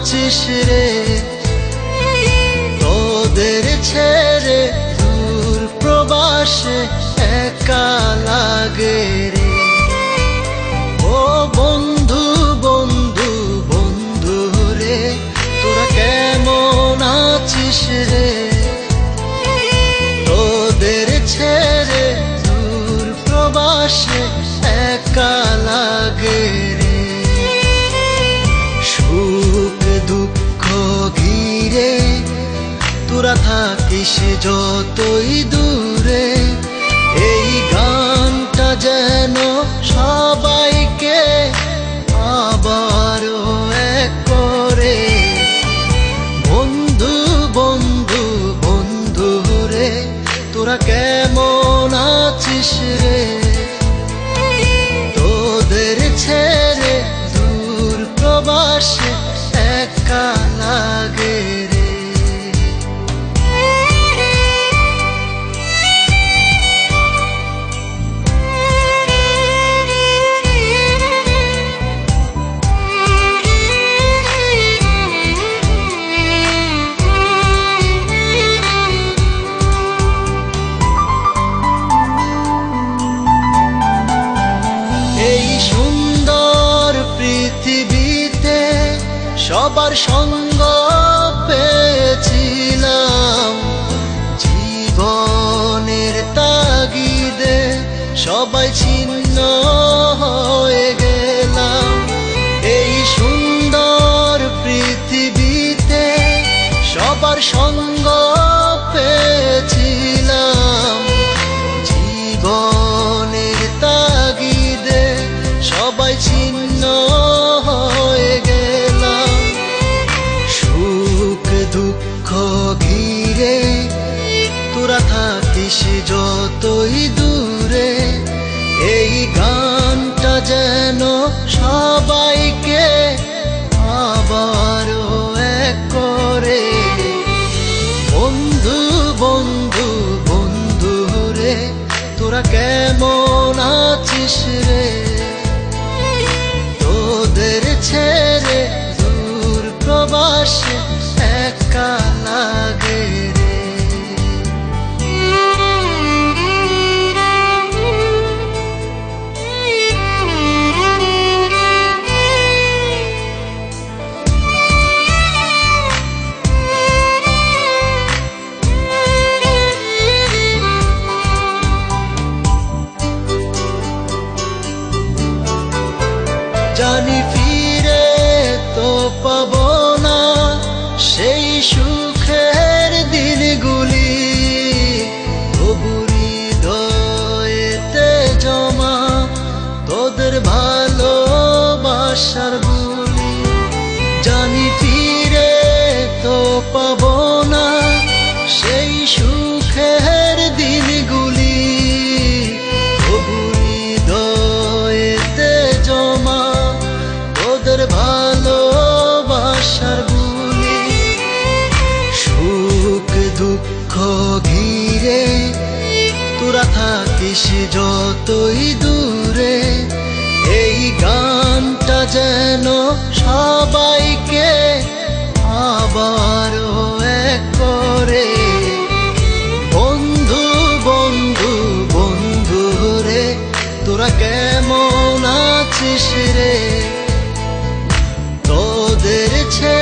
আছিস রে, তোদের ছেড়ে দূর প্রবাসে একা লাগে রে। ও বন্ধু বন্ধু বন্ধু রে, তোরা কেমন আছিস রে, তোদের ছেড়ে দূর প্রবাসে একা লাগে রে। সুখ দুঃখ ঘিরে তোরা থাকিস যতই দূরে, এই গানটা যেন সবাইকে আবারও এক করে। বন্ধু বন্ধু বন্ধু রে, তোরা কেমন আছিস রে, তোদের ছেড়ে দূর প্রবাসে একা লাগে রে। এই সুন্দর পৃথিবীতে সবার সঙ্গ পেয়েছিলাম, জীবনের তাগিদে সবাই ছিন্ন হয়ে গেলাম। এই সুন্দর পৃথিবীতে সবার সঙ্গ পেয়েছিলাম, জীবনের তাগিদে সবাই ছিন্ন হয়ে গেলাম। সুখ দুঃখ ঘিরে তোরা থাকিস যতই দূরে, এই গানটা যেন সবাইকে আবারও এক করে। বন্ধু বন্ধু বন্ধু রে, তোরা কেমন আছিস রে, তোদের ছেড়ে দূর প্রবাসে একা লাগে রে। জানি ফিরে তো পাবো না সেই সুখের দিনগুলি, তবু হৃদয়েতে জমা তোদের ভালোবাসার বুলি। জানি ফিরে তো পাবো না সেই সুখের দিনগুলি, তবু হৃদয়েতে জমা তোদের ভালোবাসার বুলি। সুখ দুঃখ ঘিরে তোরা থাকিস যতই দূরে, এই গানটা যেন সবাইকে আবারও এক করে। বন্ধু বন্ধু বন্ধু রে, তোরা কেমন আছিস রে, তোদের ছেড়ে